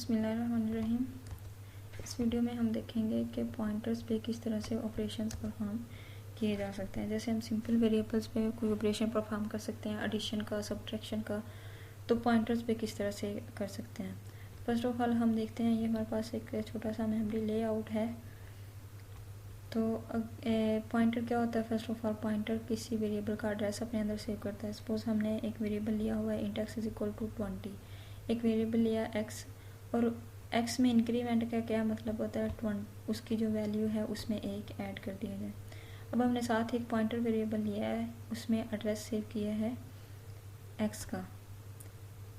बिस्मिल्लाहिर्रहमानिर्रहीम। इस वीडियो में हम देखेंगे कि पॉइंटर्स पे किस तरह से ऑपरेशंस परफॉर्म किए जा सकते हैं। जैसे हम सिंपल वेरिएबल्स पे कोई ऑपरेशन परफॉर्म कर सकते हैं, एडिशन का, सब्ट्रैक्शन का, तो पॉइंटर्स पे किस तरह से कर सकते हैं। फर्स्ट ऑफ ऑल हम देखते हैं, ये हमारे पास एक छोटा सा मेमोरी लेआउट है। तो पॉइंटर क्या होता है? फर्स्ट ऑफ ऑल पॉइंटर किसी वेरिएबल का एड्रेस अपने अंदर सेव करता है। सपोज हमने एक वेरिएबल लिया हुआ है, int x is equal to 20, एक वेरिएबल लिया x, और x में इंक्रीमेंट का क्या मतलब होता है? 20, उसकी जो वैल्यू है उसमें एक ऐड कर दिया जाए। अब हमने साथ ही एक पॉइंटर वेरिएबल लिया है, उसमें एड्रेस सेव किया है x का,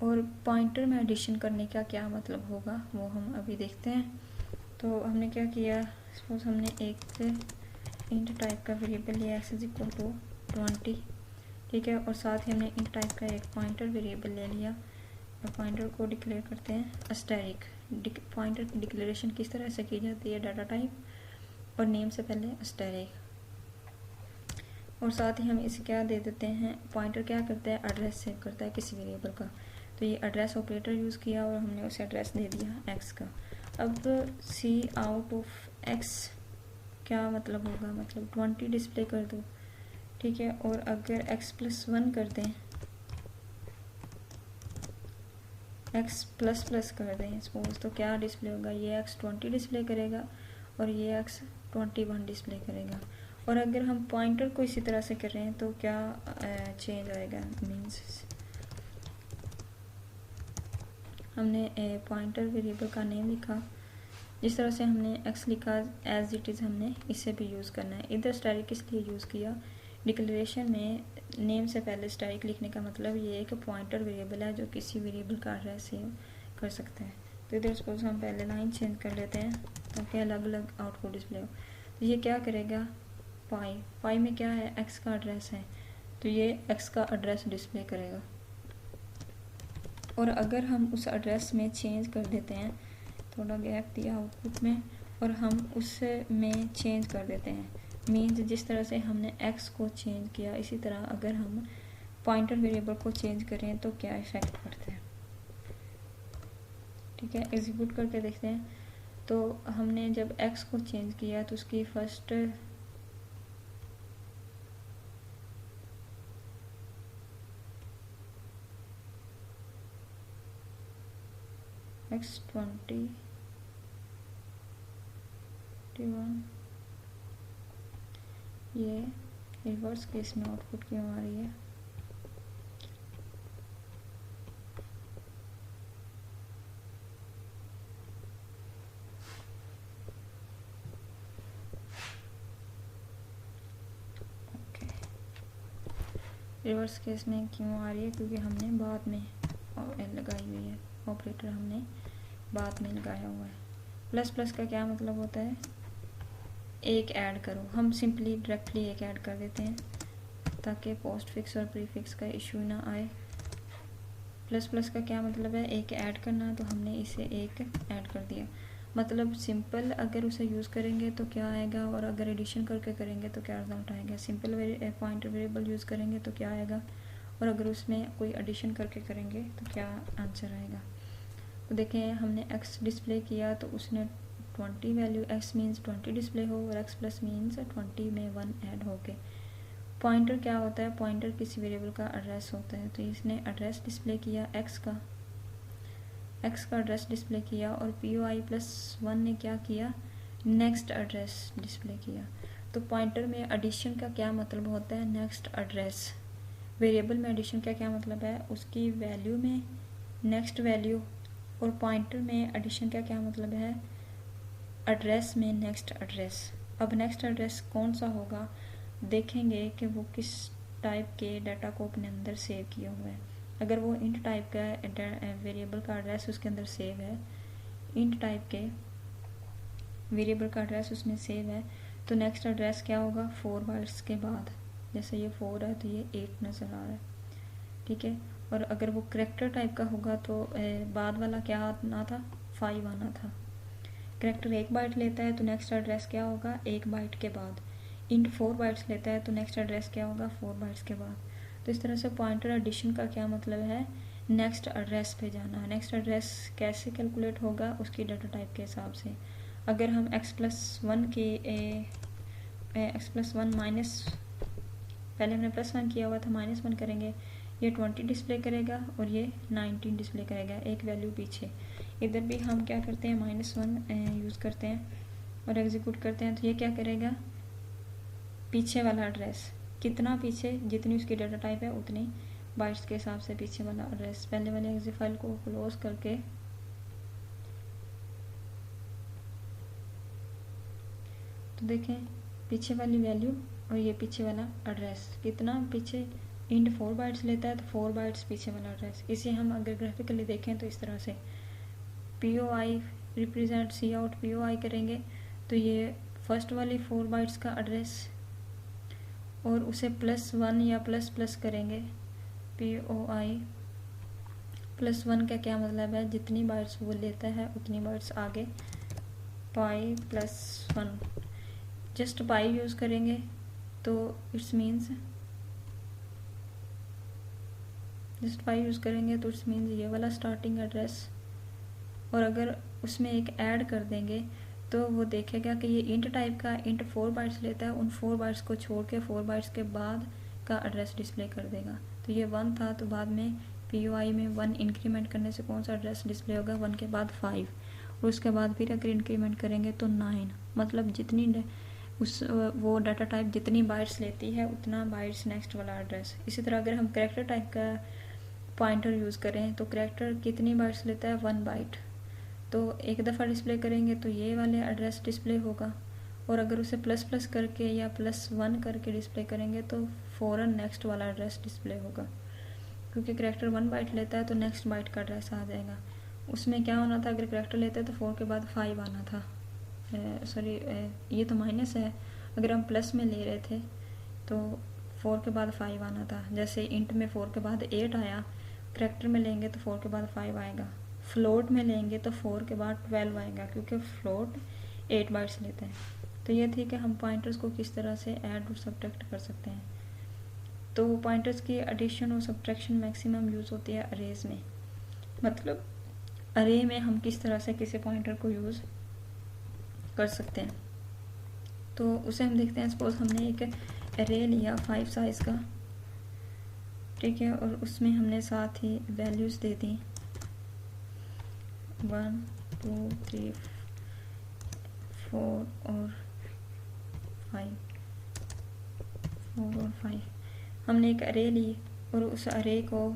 और पॉइंटर में एडिशन करने का क्या मतलब होगा वो हम अभी देखते हैं। तो हमने क्या किया, सपोज हमने एक इंट टाइप का वेरिएबल लिया x इज इक्वल टू 20, ठीक है, और साथ ही हमने इंट टाइप का एक पॉइंटर वेरिएबल ले लिया और पॉइंटर को डिक्लेयर करते हैं अस्टेरिक। पॉइंटर की डिक्लेरेशन किस तरह से की जाती है? डाटा टाइप और नेम से पहले अस्टेरिक, और साथ ही हम इसे क्या दे देते हैं, पॉइंटर क्या करता है? एड्रेस सेव करता है किसी वेरिएबल का। तो ये एड्रेस ऑपरेटर यूज़ किया और हमने उसे एड्रेस दे दिया x का। अब सी आउट ऑफ x क्या मतलब होगा? मतलब 20 डिस्प्ले कर दो, ठीक है, और अगर x+1 कर दें, x++ कर दें सपोज, तो क्या डिस्प्ले होगा? ये x 20 डिस्प्ले करेगा और ये x 21 डिस्प्ले करेगा। और अगर हम पॉइंटर को इसी तरह से कर रहे हैं तो क्या चेंज आएगा? मीन्स हमने पॉइंटर वेरिएबल का नेम लिखा, जिस तरह से हमने x लिखा एज इट इज़ हमने इसे भी यूज़ करना है। इधर स्टैटिक किस लिए यूज़ किया? डिक्लेरेशन में नेम से पहले स्टैटिक लिखने का मतलब ये है कि पॉइंटर वेरिएबल है जो किसी वेरिएबल का एड्रेस सेव कर सकते हैं। तो इधर सपोज हम पहले लाइन चेंज कर लेते हैं ताकि अलग अलग आउटपुट डिस्प्ले हो। तो ये क्या करेगा? पाई में क्या है? x का एड्रेस है, तो ये x का एड्रेस डिस्प्ले करेगा। और अगर हम उस एड्रेस में चेंज कर देते हैं, थोड़ा गैप दिया आउटपुट में, और हम उससे में चेंज कर देते हैं, मीन्स जिस तरह से हमने x को चेंज किया इसी तरह अगर हम पॉइंटर वेरिएबल को चेंज करें तो क्या इफेक्ट पड़ता है। ठीक है, एग्जीक्यूट करके देखते हैं। तो हमने जब x को चेंज किया तो उसकी फर्स्ट x20 ये रिवर्स केस में आउटपुट क्यों आ रही है? रिवर्स केस में क्यों आ रही है? क्योंकि हमने बाद में लगाई हुई है, ऑपरेटर हमने बाद में लगाया हुआ है। प्लस प्लस का क्या मतलब होता है? एक ऐड करो, हम सिंपली डायरेक्टली एक ऐड कर देते हैं ताकि पोस्ट फिक्स और प्रीफिक्स का इशू ना आए। प्लस प्लस का क्या मतलब है? एक ऐड करना, तो हमने इसे एक ऐड कर दिया। मतलब सिंपल अगर उसे यूज़ करेंगे तो क्या आएगा, और अगर एडिशन करके करेंगे तो क्या रिजल्ट आएगा। सिंपल पॉइंटर वेरिएबल यूज़ करेंगे तो क्या आएगा, और अगर उसमें कोई एडिशन करके करेंगे तो क्या आंसर आएगा। तो देखें, हमने x डिस्प्ले किया तो उसने 20 वैल्यू, x मीन्स 20 डिस्प्ले हो और x प्लस मीन्स 20 में 1 ऐड हो के। पॉइंटर क्या होता है? पॉइंटर किसी वेरिएबल का एड्रेस होता है। तो इसने एड्रेस डिस्प्ले किया x का एड्रेस डिस्प्ले किया, और POI+1 ने क्या किया? नेक्स्ट एड्रेस डिस्प्ले किया। तो पॉइंटर में एडिशन का क्या मतलब होता है? Next address. वेरिएबल में एडिशन का क्या मतलब है? उसकी वैल्यू में नेक्स्ट वैल्यू, और पॉइंटर में एडिशन का क्या मतलब है? एड्रेस में नेक्स्ट एड्रेस। अब नेक्स्ट एड्रेस कौन सा होगा, देखेंगे कि वो किस टाइप के डाटा को अपने अंदर सेव किया हुआ है। अगर वो इंट टाइप का वेरिएबल का एड्रेस उसके अंदर सेव है, इंट टाइप के वेरिएबल का एड्रेस उसमें सेव है, तो नेक्स्ट एड्रेस क्या होगा? 4 बाइट्स के बाद। जैसे ये 4 है तो ये 8 नज़र आ रहा है, ठीक है। और अगर वो करेक्टर टाइप का होगा तो बाद वाला क्या आना था? 5 आना था। करेक्टर 1 बाइट लेता है तो नेक्स्ट एड्रेस क्या होगा? 1 बाइट के बाद। इंट 4 बाइट्स लेता है तो नेक्स्ट एड्रेस क्या होगा? 4 बाइट्स के बाद। तो इस तरह से पॉइंटर एडिशन का क्या मतलब है? नेक्स्ट एड्रेस पे जाना है। नेक्स्ट एड्रेस कैसे कैलकुलेट होगा, उसकी डाटा टाइप के हिसाब से। अगर हम x+1 की x+1 माइनस, पहले हमने +1 किया हुआ था, -1 करेंगे, ये 20 डिस्प्ले करेगा और ये 19 डिस्प्ले करेगा, एक वैल्यू पीछे। इधर भी हम क्या करते हैं, -1 यूज़ करते हैं और एग्जीक्यूट करते हैं, तो ये क्या करेगा, पीछे वाला एड्रेस, कितना पीछे, जितनी उसकी डाटा टाइप है उतनी बाइट्स के हिसाब से पीछे वाला एड्रेस। पहले वाले एग्जी फाइल को क्लोज करके तो देखें पीछे वाली वैल्यू और ये पीछे वाला एड्रेस, कितना पीछे, इंट 4 बाइट्स लेता है तो 4 बाइट्स पीछे वाला एड्रेस। इसे हम अगर ग्राफिकली देखें तो इस तरह से POI रिप्रेजेंट सी आउट POI करेंगे तो ये फर्स्ट वाली 4 बाइट्स का एड्रेस और उसे +1 या ++ करेंगे। POI +1 का क्या मतलब है, जितनी बाइट्स वो लेता है उतनी बाइट्स आगे, पाई +1, जस्ट पाई यूज़ करेंगे तो it's means, just pi use करेंगे तो इट्स मीन्स ये वाला स्टार्टिंग एड्रेस। और अगर उसमें एक ऐड कर देंगे तो वो देखेगा कि ये इंट टाइप का, इंट 4 बाइट्स लेता है, उन 4 बाइट्स को छोड़ के 4 बाइट्स के बाद का एड्रेस डिस्प्ले कर देगा। तो ये 1 था तो बाद में POI में 1 इंक्रीमेंट करने से कौन सा एड्रेस डिस्प्ले होगा, 1 के बाद 5 और उसके बाद फिर अगर इंक्रीमेंट करेंगे तो 9। मतलब जितनी वो डाटा टाइप जितनी बाइट्स लेती है उतना बाइट्स नेक्स्ट वाला एड्रेस। इसी तरह अगर हम कैरेक्टर टाइप का पॉइंटर यूज़ करें तो कैरेक्टर कितनी बाइट्स लेता है, 1 बाइट, तो एक दफ़ा डिस्प्ले करेंगे तो ये वाले एड्रेस डिस्प्ले होगा। और अगर उसे ++ करके या +1 करके डिस्प्ले करेंगे तो फ़ौरन नेक्स्ट वाला एड्रेस डिस्प्ले होगा, क्योंकि कैरेक्टर 1 बाइट लेता है तो नेक्स्ट बाइट का एड्रेस आ जाएगा। उसमें क्या होना था, अगर कैरेक्टर लेते तो 4 के बाद 5 आना था, सॉरी ये तो माइनस है, अगर हम प्लस में ले रहे थे तो 4 के बाद 5 आना था। जैसे इंट में 4 के बाद 8 आया, कैरेक्टर में लेंगे तो 4 के बाद 5 आएगा, फ्लोट में लेंगे तो 4 के बाद 12 आएगा, क्योंकि फ्लोट 8 बाइट्स लेते हैं। तो ये थी कि हम पॉइंटर्स को किस तरह से ऐड और सब्ट्रैक्ट कर सकते हैं। तो पॉइंटर्स की एडिशन और सब्ट्रैक्शन मैक्सिमम यूज़ होती है अरेज में, मतलब अरे में हम किस तरह से किसी पॉइंटर को यूज़ कर सकते हैं। तो उसे हम देखते हैं। सपोज हमने एक अरे लिया 5 साइज का, ठीक है, और उसमें हमने साथ ही वैल्यूज़ दे दी 1 2 3 4 और 5, 4 और 5 हमने एक अरे ली और उस अरे को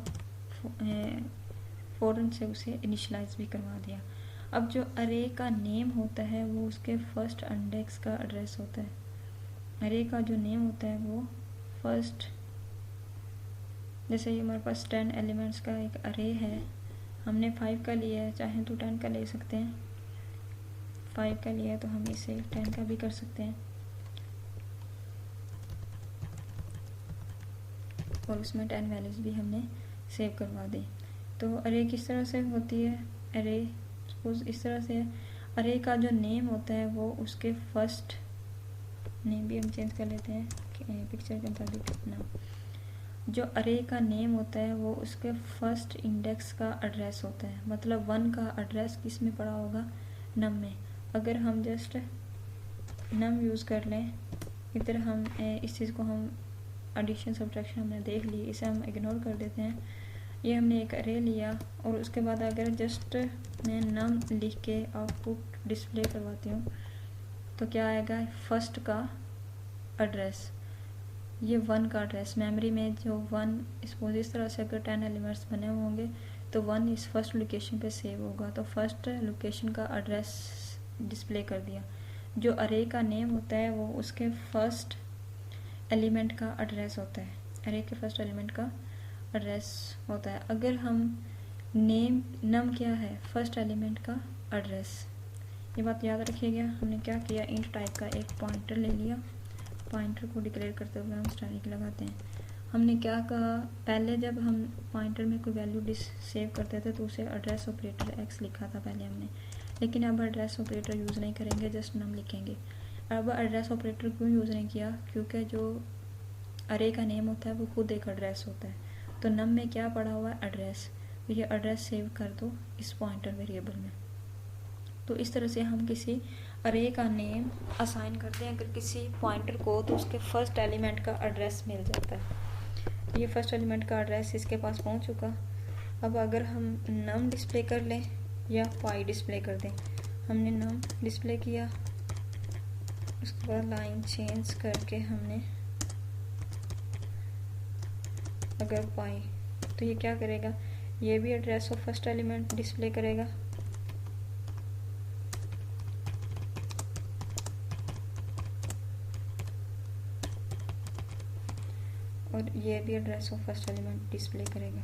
फ़ौरन से उसे इनिशलाइज भी करवा दिया। अब जो अरे का नेम होता है वो उसके फर्स्ट इंडेक्स का एड्रेस होता है। अरे का जो नेम होता है वो फर्स्ट, जैसे ये हमारे पास 10 एलिमेंट्स का एक अरे है, हमने 5 का लिया है, चाहे तो 10 का ले सकते हैं, 5 का लिया है तो हम इसे 10 का भी कर सकते हैं, और उसमें 10 वैल्यूज़ भी हमने सेव करवा दी। तो अरे किस तरह से होती है, अरे सपोज इस तरह से है, अरे का जो नेम होता है वो उसके फर्स्ट, नेम भी हम चेंज कर लेते हैं पिक्चर के मुताबिक नाम, जो अरे का नेम होता है वो उसके फर्स्ट इंडेक्स का एड्रेस होता है, मतलब 1 का एड्रेस किस में पड़ा होगा, नम में। अगर हम जस्ट नम यूज़ कर लें, इधर हम इस चीज़ को हम एडिशन सब्ट्रैक्शन हमने देख ली, इसे हम इग्नोर कर देते हैं। ये हमने एक अरे लिया और उसके बाद अगर जस्ट मैं नम लिख के आउटपुट डिस्प्ले करवाती हूँ तो क्या आएगा, फर्स्ट का एड्रेस, ये 1 का एड्रेस, मेमोरी में जो 1, सपोज इस तरह से अगर 10 एलिमेंट्स बने होंगे तो 1 इस फर्स्ट लोकेशन पे सेव होगा, तो फर्स्ट लोकेशन का एड्रेस डिस्प्ले कर दिया। जो अरे का नेम होता है वो उसके फर्स्ट एलिमेंट का एड्रेस होता है, अरे के फर्स्ट एलिमेंट का एड्रेस होता है। अगर हम नेम नम क्या है, फर्स्ट एलिमेंट का एड्रेस, ये बात याद रखिएगा। हमने क्या किया, इंट टाइप का एक पॉइंटर ले लिया, पॉइंटर को डिक्लेयर करते हुए हम स्टैटिक लगाते हैं। हमने क्या कहा, पहले जब हम पॉइंटर में कोई वैल्यू सेव करते थे तो उसे एड्रेस ऑपरेटर x लिखा था पहले हमने, लेकिन अब एड्रेस ऑपरेटर यूज़ नहीं करेंगे, जस्ट नम लिखेंगे। अब एड्रेस ऑपरेटर क्यों यूज़ नहीं किया, क्योंकि जो अरे का नेम होता है वो खुद एक एड्रेस होता है, तो नम में क्या पड़ा हुआ है, एड्रेस, ये एड्रेस सेव कर दो इस पॉइंटर वेरिएबल में। तो इस तरह से हम किसी अरे का नेम असाइन करते हैं अगर किसी पॉइंटर को, तो उसके फर्स्ट एलिमेंट का एड्रेस मिल जाता है। ये फर्स्ट एलिमेंट का एड्रेस इसके पास पहुंच चुका। अब अगर हम नम डिस्प्ले कर लें या पाई डिस्प्ले कर दें, हमने नम डिस्प्ले किया, उसके बाद लाइन चेंज करके हमने अगर पाई, तो ये क्या करेगा, ये भी address of first element display करेगा और ये भी address of first element display करेगा।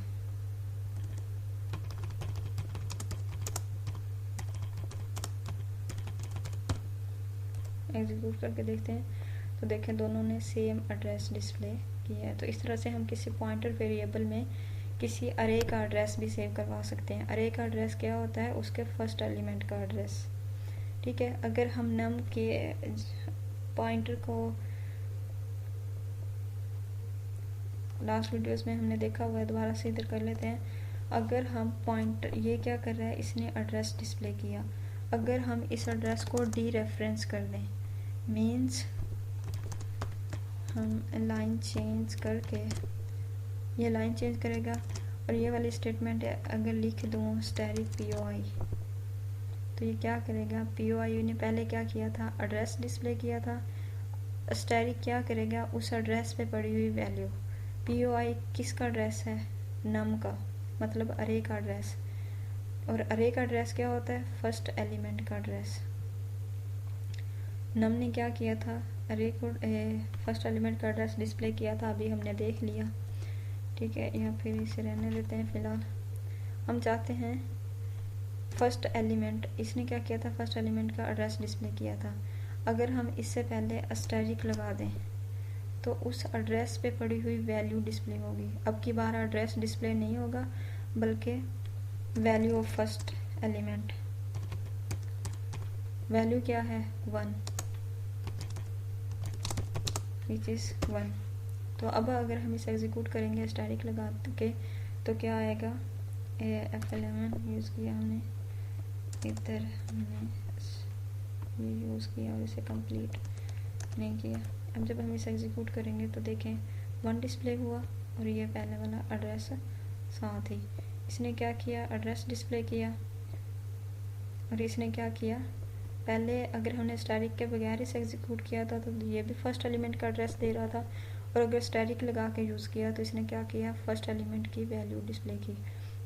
एग्जीक्यूट करके देखते हैं तो देखें दोनों ने सेम एड्रेस डिस्प्ले किया है। तो इस तरह से हम किसी पॉइंटर वेरिएबल में किसी अरे का एड्रेस भी सेव करवा सकते हैं। अरे का एड्रेस क्या होता है, उसके फर्स्ट एलिमेंट का एड्रेस। ठीक है, अगर हम नम के पॉइंटर को लास्ट वीडियोस में हमने देखा हुआ है, दोबारा से इधर कर लेते हैं। अगर हम पॉइंटर, ये क्या कर रहा है, इसने एड्रेस डिस्प्ले किया, अगर हम इस एड्रेस को डी रेफरेंस कर दें, मीन्स हम लाइन चेंज करके, ये लाइन चेंज करेगा और ये वाली स्टेटमेंट अगर लिख दूँ स्टैटिक POI, तो ये क्या करेगा, POI ने पहले क्या किया था, एड्रेस डिस्प्ले किया था। स्टैटिक क्या करेगा, उस एड्रेस पे पड़ी हुई वैल्यू, POI किसका एड्रेस है, नम का, मतलब अरे का एड्रेस। और अरे का एड्रेस क्या होता है, फर्स्ट एलिमेंट का एड्रेस। नम ने क्या किया था, अरे को फर्स्ट एलिमेंट का एड्रेस डिस्प्ले किया था, अभी हमने देख लिया। ठीक है, या फिर इसे रहने देते हैं फिलहाल। हम चाहते हैं फर्स्ट एलिमेंट, इसने क्या किया था, फर्स्ट एलिमेंट का एड्रेस डिस्प्ले किया था। अगर हम इससे पहले अस्टेरिक लगा दें तो उस एड्रेस पे पड़ी हुई वैल्यू डिस्प्ले होगी। अब की बार एड्रेस डिस्प्ले नहीं होगा बल्कि value of first element. Value क्या है, 1, विच इज 1। तो अब अगर हम इसे एग्जीक्यूट करेंगे स्टैटिक लगा के, तो क्या आएगा, F11 यूज़ किया हमने, इधर हमने ये यूज़ किया और इसे कंप्लीट नहीं किया। अब जब हम इसे एग्जीक्यूट करेंगे तो देखें 1 डिस्प्ले हुआ और ये पहले वाला एड्रेस साथ ही। इसने क्या किया, एड्रेस डिस्प्ले किया और इसने क्या किया, पहले अगर हमने स्टैटिक के बगैर इसे एग्जीक्यूट किया था तो ये भी फर्स्ट एलिमेंट का एड्रेस दे रहा था, और अगर स्टैटिक लगा के यूज़ किया तो इसने क्या किया, फर्स्ट एलिमेंट की वैल्यू डिस्प्ले की।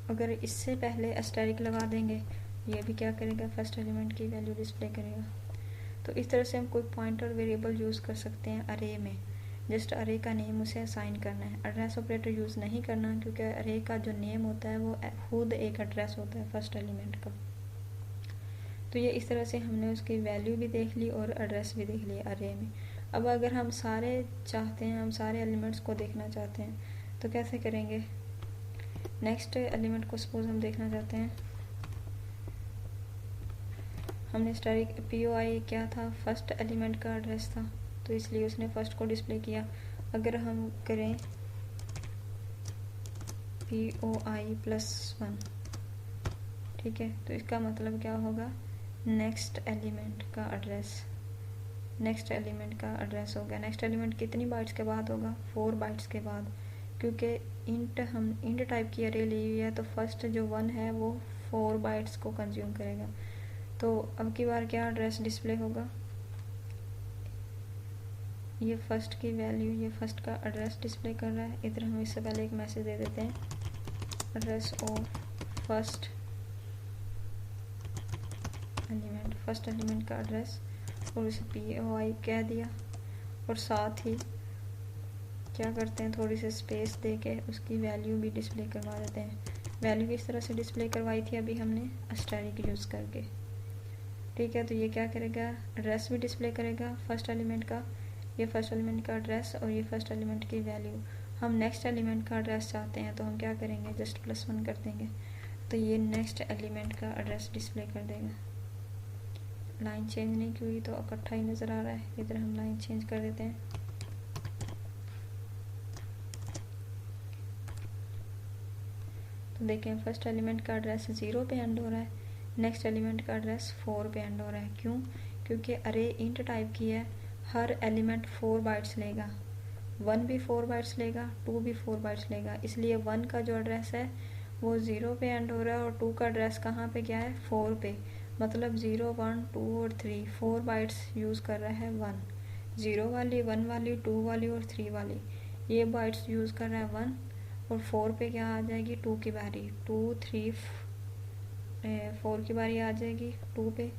अगर इससे पहले स्टैटिक लगा देंगे, ये भी क्या करेगा, फर्स्ट एलिमेंट की वैल्यू डिस्प्ले करेगा। तो इस तरह से हम कोई पॉइंटर वेरिएबल यूज़ कर सकते हैं अरे में। जस्ट अरे का नेम उसे असाइन करना है, एड्रेस ऑपरेटर यूज़ नहीं करना, क्योंकि अरे का जो नेम होता है वो खुद एक एड्रेस होता है फर्स्ट एलिमेंट का। तो ये इस तरह से हमने उसकी वैल्यू भी देख ली और एड्रेस भी देख लिया अरे में। अब अगर हम सारे चाहते हैं, हम सारे एलिमेंट्स को देखना चाहते हैं, तो कैसे करेंगे। नेक्स्ट एलिमेंट को सपोज हम देखना चाहते हैं, हमने स्टैटिक POI क्या था, फर्स्ट एलिमेंट का एड्रेस था, तो इसलिए उसने फर्स्ट को डिस्प्ले किया। अगर हम करें POI +1, ठीक है, तो इसका मतलब क्या होगा, नेक्स्ट एलिमेंट का एड्रेस, नेक्स्ट एलिमेंट का एड्रेस होगा। नेक्स्ट एलिमेंट कितनी बाइट्स के बाद होगा, 4 बाइट्स के बाद, क्योंकि हम इंट टाइप की अरे ली हुई है, तो फर्स्ट जो 1 है वो 4 बाइट्स को कंज्यूम करेगा। तो अब की बार क्या एड्रेस डिस्प्ले होगा, ये फर्स्ट की वैल्यू, ये फर्स्ट का एड्रेस डिस्प्ले कर रहा है। इधर हम इससे पहले एक मैसेज दे देते हैं, address of first element, first element का एड्रेस, और उसे POI कह दिया। और साथ ही क्या करते हैं, थोड़ी सी स्पेस दे के उसकी वैल्यू भी डिस्प्ले करवा देते हैं। वैल्यू किस तरह से डिस्प्ले करवाई थी अभी हमने, स्टैटिक यूज़ करके। ठीक है, तो ये क्या करेगा, एड्रेस भी डिस्प्ले करेगा फर्स्ट एलिमेंट का, ये फर्स्ट एलिमेंट का एड्रेस और ये फर्स्ट एलिमेंट की वैल्यू। हम नेक्स्ट एलिमेंट का एड्रेस चाहते हैं तो हम क्या करेंगे, जस्ट +1 कर देंगे, तो ये नेक्स्ट एलिमेंट का एड्रेस डिस्प्ले कर देगा। लाइन चेंज नहीं की हुई तो इकट्ठा ही नज़र आ रहा है, इधर हम लाइन चेंज कर देते हैं। तो देखें फर्स्ट एलिमेंट का एड्रेस 0 पे एंड हो रहा है, नेक्स्ट एलिमेंट का एड्रेस 4 पे एंड हो रहा है। क्यों? क्योंकि अरे इंट टाइप की है, हर एलिमेंट 4 बाइट्स लेगा, 1 भी 4 बाइट्स लेगा, 2 भी 4 बाइट्स लेगा, इसलिए 1 का जो एड्रेस है वो 0 पे एंड हो रहा है और 2 का एड्रेस कहाँ पे गया है, 4 पे। मतलब 0, 1, 2 और 3 4 बाइट्स यूज़ कर रहा है 1, 0 वाली, 1 वाली, 2 वाली और 3 वाली, ये बाइट्स यूज़ कर रहा है 1। और 4 पे क्या आ जाएगी, 2 की बारी, 2, 3, 4 की बारी आ जाएगी 2 पे,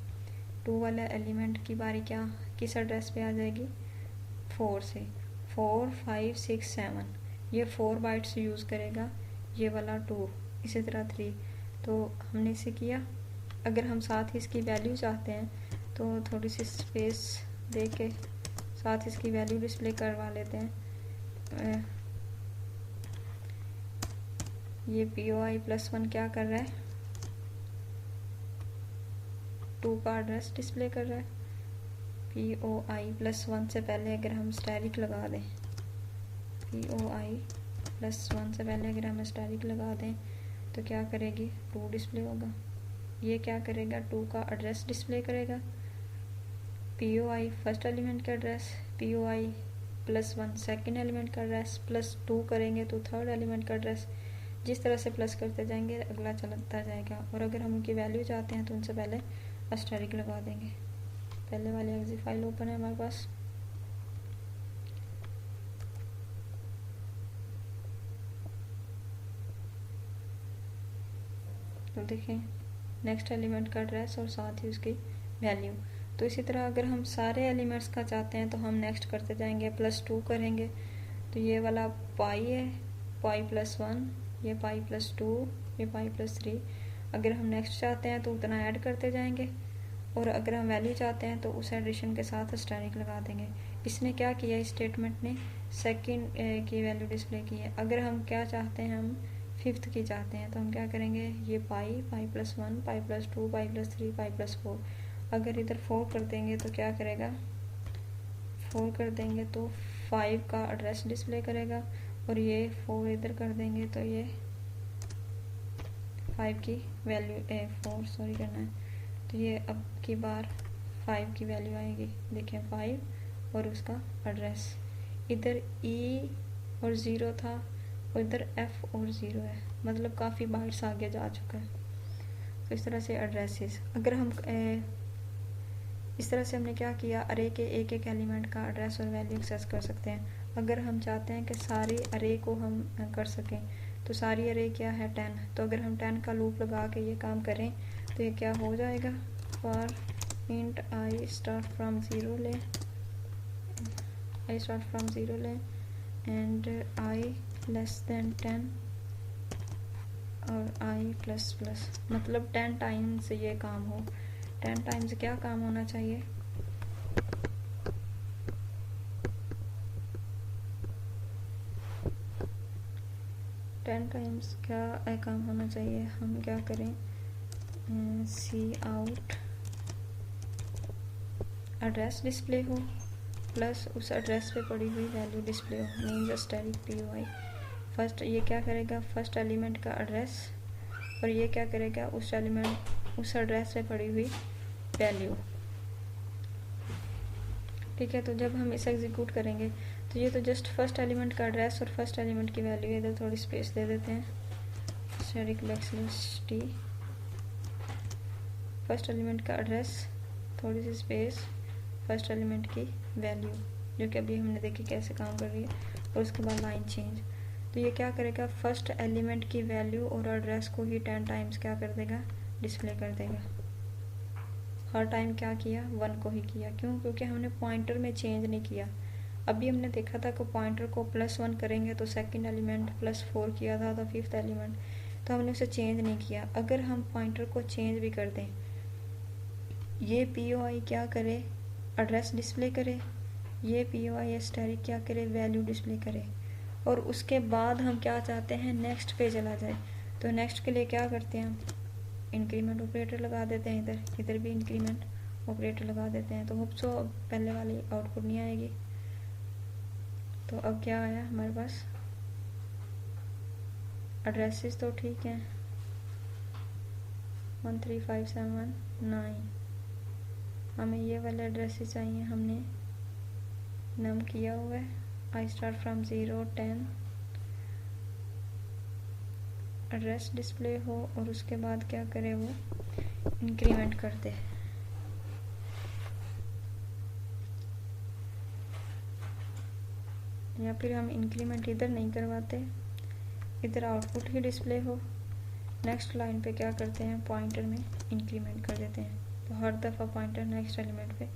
2 वाला एलिमेंट की बारी क्या किस एड्रेस पे आ जाएगी, 4 से। 4, 5, 6, 7 ये 4 बाइट्स यूज़ करेगा, ये वाला 2, इसी तरह 3। तो हमने इसे किया। अगर हम साथ ही इसकी वैल्यू चाहते हैं तो थोड़ी सी स्पेस दे के साथ इसकी वैल्यू डिस्प्ले करवा लेते हैं। ये POI+1 क्या कर रहा है, 2 का एड्रेस डिस्प्ले कर रहा है। POI+1 से पहले अगर हम स्टैरिक लगा दें, POI+1 से पहले अगर हम स्टैरिक लगा दें तो क्या करेगी, 2 डिस्प्ले होगा। ये क्या करेगा, 2 का एड्रेस डिस्प्ले करेगा। POI फर्स्ट एलिमेंट का एड्रेस, POI+1 सेकेंड एलिमेंट का एड्रेस, +2 करेंगे तो थर्ड एलिमेंट का एड्रेस। जिस तरह से प्लस करते जाएंगे अगला चलता जाएगा। और अगर हम उनकी वैल्यू चाहते हैं तो उनसे पहले अस्टेरिक लगा देंगे। पहले वाली एग्जी फाइल ओपन है हमारे पास, तो देखें नेक्स्ट एलिमेंट का एड्रेस और साथ ही उसकी वैल्यू। तो इसी तरह अगर हम सारे एलिमेंट्स का चाहते हैं तो हम नेक्स्ट करते जाएंगे, +2 करेंगे तो ये वाला पाई है, पाई+1, ये पाई+2, ये पाई+3। अगर हम नेक्स्ट चाहते हैं तो उतना ऐड करते जाएंगे और अगर हम वैल्यू चाहते हैं तो उस एडिशन के साथ स्टैरिक लगा देंगे। इसने क्या किया, इस स्टेटमेंट ने सेकंड की वैल्यू डिस्प्ले की है। अगर हम क्या चाहते हैं, हम फिफ्थ की चाहते हैं तो हम क्या करेंगे, ये पाई+1, पाई+2, पाई+3, पाई+4। अगर इधर 4 कर देंगे तो क्या करेगा, 4 कर देंगे तो 5 का एड्रेस डिस्प्ले करेगा और ये 4 इधर कर देंगे तो ये 5 की वैल्यू 4 सॉरी करना है, तो ये अब की बार 5 की वैल्यू आएगी। देखें 5 और उसका एड्रेस, इधर E और 0 था और इधर F और 0 है, मतलब काफ़ी बाइट्स आगे जा चुका है। तो इस तरह से एड्रेसेस, अगर हम इस तरह से हमने क्या किया, अरे के एक एक एलिमेंट का एड्रेस और वैल्यू एक्सेस कर सकते हैं। अगर हम चाहते हैं कि सारी अरे को हम कर सकें तो सारी अरे क्या है 10, तो अगर हम 10 का लूप लगा के ये काम करें तो ये क्या हो जाएगा, for int I start from 0 ले, आई स्टार्ट फ्रॉम 0 ले एंड आई लेस देन 10 और आई प्लस प्लस, मतलब 10 टाइम्स ये काम हो। 10 टाइम्स क्या काम होना चाहिए, टेन टाइम्स क्या काम होना चाहिए, हम क्या करें, सी आउट एड्रेस डिस्प्ले हो प्लस उस एड्रेस पे पड़ी हुई वैल्यू डिस्प्ले हो, मीन्स स्टैरिक POI। फर्स्ट ये क्या करेगा, फर्स्ट एलिमेंट का एड्रेस और ये क्या करेगा, उस एड्रेस पे पड़ी हुई वैल्यू। ठीक है, तो जब हम इसे एग्जीक्यूट करेंगे तो ये तो जस्ट फर्स्ट एलिमेंट का एड्रेस और फर्स्ट एलिमेंट की वैल्यू, इधर थोड़ी स्पेस दे देते हैं, स्टैरिक _t, फर्स्ट एलिमेंट का एड्रेस, थोड़ी सी स्पेस, फर्स्ट एलिमेंट की वैल्यू जो कि अभी हमने देखी कैसे काम कर रही है, और उसके बाद लाइन चेंज। तो ये क्या करेगा, फर्स्ट एलिमेंट की वैल्यू और एड्रेस को ही 10 टाइम्स क्या कर देगा, डिस्प्ले कर देगा। हर टाइम क्या किया, 1 को ही किया। क्यों, क्योंकि हमने पॉइंटर में चेंज नहीं किया। अभी हमने देखा था कि पॉइंटर को +1 करेंगे तो सेकंड एलिमेंट, +4 किया था तो फिफ्थ एलिमेंट, तो हमने उसे चेंज नहीं किया। अगर हम पॉइंटर को चेंज भी कर दें, ये POI क्या करे, एड्रेस डिस्प्ले करे, ये POI स्टैरिक क्या करे, वैल्यू डिस्प्ले करे, और उसके बाद हम क्या चाहते हैं, नेक्स्ट पे चला जाए। तो नेक्स्ट के लिए क्या करते हैं, हम इंक्रीमेंट ऑपरेटर लगा देते हैं, इधर भी इंक्रीमेंट ऑपरेटर लगा देते हैं। तो होप सो अब पहले वाली आउटपुट नहीं आएगी। तो अब क्या आया हमारे पास, एड्रेसेस तो ठीक हैं, 13579, हमें ये वाले एड्रेसेस चाहिए, हमने नम किया हुआ है। I start from 0 10 address display हो और उसके बाद क्या करे वो इंक्रीमेंट कर दे। या फिर हम इंक्रीमेंट इधर नहीं करवाते, इधर आउटपुट ही डिस्प्ले हो। नेक्स्ट लाइन पे क्या करते हैं, पॉइंटर में इंक्रीमेंट कर देते हैं, तो हर दफ़ा पॉइंटर नेक्स्ट एलिमेंट पे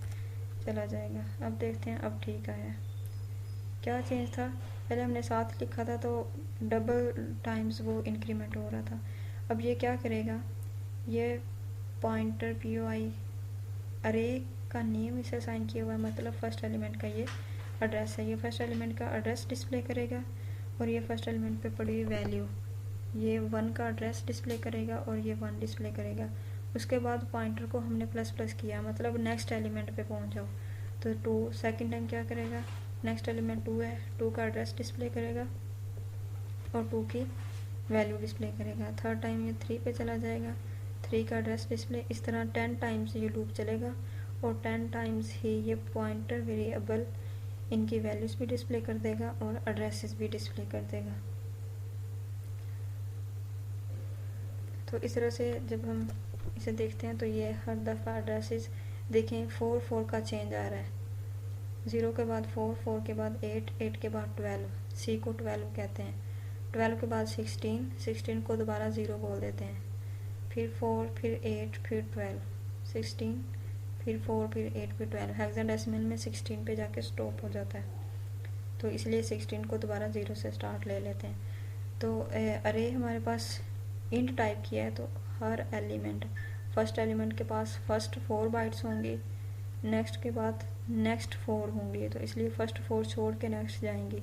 चला जाएगा। अब देखते हैं, अब ठीक आया। क्या चेंज था, पहले हमने 7 लिखा था तो डबल टाइम्स वो इंक्रीमेंट हो रहा था। अब ये क्या करेगा, ये पॉइंटर POI अरे का नेम इसे असाइन किया हुआ है, मतलब फर्स्ट एलिमेंट का ये एड्रेस है, ये फर्स्ट एलिमेंट का एड्रेस डिस्प्ले करेगा और ये फर्स्ट एलिमेंट पे पड़ी हुई वैल्यू, ये 1 का एड्रेस डिस्प्ले करेगा और ये 1 डिस्प्ले करेगा। उसके बाद पॉइंटर को हमने प्लस प्लस किया, मतलब नेक्स्ट एलिमेंट पे पहुंच जाओ, तो 2 सेकेंड टाइम क्या करेगा, नेक्स्ट एलिमेंट 2 है, 2 का एड्रेस डिस्प्ले करेगा और 2 की वैल्यू डिस्प्ले करेगा। थर्ड टाइम ये 3 पे चला जाएगा, 3 का एड्रेस डिस्प्ले। इस तरह 10 टाइम्स ये लूप चलेगा और 10 टाइम्स ही ये पॉइंटर वेरिएबल इनकी वैल्यूज भी डिस्प्ले कर देगा और एड्रेसेस भी डिस्प्ले कर देगा। तो इस तरह से जब हम इसे देखते हैं तो ये हर दफ़ा एड्रेसेस देखें 4 4 का चेंज आ रहा है, 0 के बाद 4, 4 के बाद 8, 8 के बाद 12, C को 12 कहते हैं, 12 के बाद 16, 16 को दोबारा 0 बोल देते हैं, फिर 4, फिर 8, फिर 12, 16, फिर 4, फिर 8, फिर 12। हेक्साडेसिमल में 16 पे जाके स्टॉप हो जाता है, तो इसलिए 16 को दोबारा 0 से स्टार्ट ले लेते हैं। तो अरे हमारे पास इंट टाइप किया है, तो हर एलिमेंट, फर्स्ट एलिमेंट के पास फर्स्ट 4 बाइट्स होंगी, नेक्स्ट के बाद नेक्स्ट 4 होंगी, तो इसलिए फर्स्ट 4 छोड़ के नेक्स्ट जाएंगी,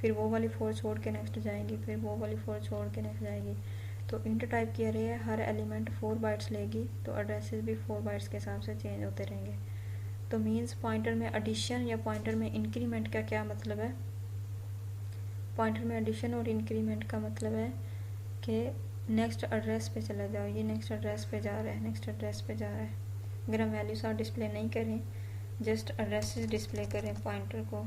फिर वो वाली 4 छोड़ के नेक्स्ट जाएंगी, फिर वो वाली 4 छोड़ के नेक्स्ट जाएगी। तो इंट टाइप किया रही है, हर एलिमेंट 4 बाइट्स लेगी, तो एड्रेसेस भी 4 बाइट्स के हिसाब से चेंज होते रहेंगे। तो मीन्स पॉइंटर में एडिशन या पॉइंटर में इंक्रीमेंट का क्या मतलब है, पॉइंटर में एडिशन और इंक्रीमेंट का मतलब है कि नेक्स्ट एड्रेस पे चला जाओ, ये नेक्स्ट एड्रेस पे जा रहा है, नेक्स्ट एड्रेस पे जा रहा है। अगर हम वैल्यूज और डिस्प्ले नहीं करें, जस्ट एड्रेसेस डिस्प्ले करें पॉइंटर को,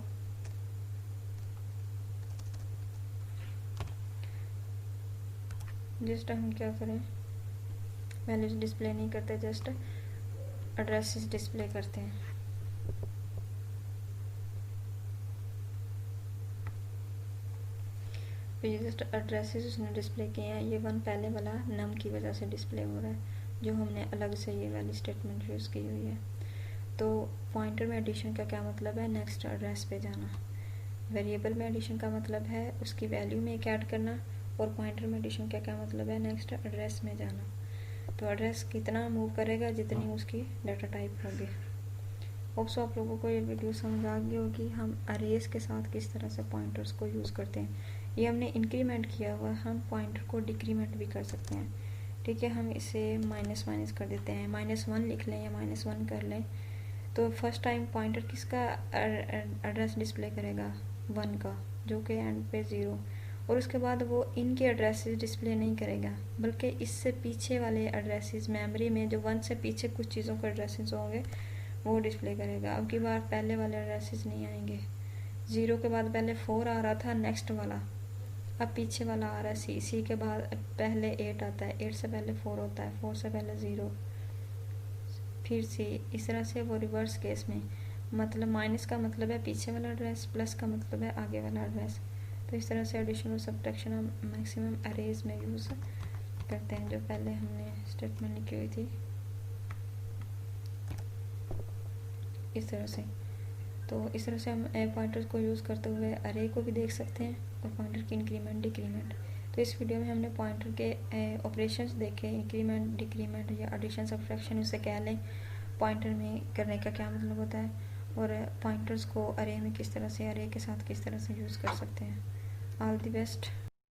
जस्ट हम क्या करें, वैल्यूज डिस्प्ले नहीं करते, जस्ट एड्रेसेस डिस्प्ले करते हैं। तो ये जस्ट एड्रेसेस उसने डिस्प्ले किए हैं, ये 1 पहले वाला नम की वजह से डिस्प्ले हो रहा है, जो हमने अलग से ये वाली स्टेटमेंट यूज़ की हुई है। तो पॉइंटर में एडिशन का क्या मतलब है, नेक्स्ट एड्रेस पे जाना। वेरिएबल में एडिशन का मतलब है उसकी वैल्यू में एक ऐड करना, और पॉइंटर में एडिशन का क्या मतलब है, नेक्स्ट एड्रेस में जाना। तो एड्रेस कितना मूव करेगा, जितनी उसकी डाटा टाइप होगी। होप्सो आप लोगों को ये वीडियो समझ आ गई होगी हम अरेज के साथ किस तरह से पॉइंटर्स को यूज़ करते हैं। ये हमने इंक्रीमेंट किया हुआ, हम पॉइंटर को डिक्रीमेंट भी कर सकते हैं। ठीक है, हम इसे माइनस माइनस कर देते हैं, -1 लिख लें या -1 कर लें। तो फर्स्ट टाइम पॉइंटर किसका एड्रेस डिस्प्ले करेगा, 1 का, जो कि एंड पे 0, और उसके बाद वो इनके एड्रेसेस डिस्प्ले नहीं करेगा, बल्कि इससे पीछे वाले एड्रेसेस मेमोरी में जो 1 से पीछे कुछ चीज़ों के एड्रेसेस होंगे वो डिस्प्ले करेगा। अब की बार पहले वाले एड्रेसेस नहीं आएंगे, 0 के बाद पहले 4 आ रहा था नेक्स्ट वाला, अब पीछे वाला आ रहा है C के बाद पहले 8 आता है, 8 से पहले 4 होता है, 4 से पहले 0, फिर C। इस तरह से वो रिवर्स केस में, मतलब माइनस का मतलब है पीछे वाला एड्रेस, प्लस का मतलब है आगे वाला एड्रेस। तो इस तरह से एडिशन और सब्ट्रैक्शन हम मैक्सिमम अरेज में यूज़ करते हैं, जो पहले हमने स्टेटमेंट लिखी हुई थी इस तरह से। तो इस तरह से हम पॉइंटर्स को यूज़ करते हुए अरे को भी देख सकते हैं और पॉइंटर की इंक्रीमेंट डिक्रीमेंट। तो इस वीडियो में हमने पॉइंटर के ऑपरेशंस देखे, इंक्रीमेंट डिक्रीमेंट या एडिशन सब्ट्रैक्शन उसे कह लें, पॉइंटर में करने का क्या मतलब होता है, और पॉइंटर्स को अरे में किस तरह से, अरे के साथ किस तरह से यूज़ कर सकते हैं। All the best.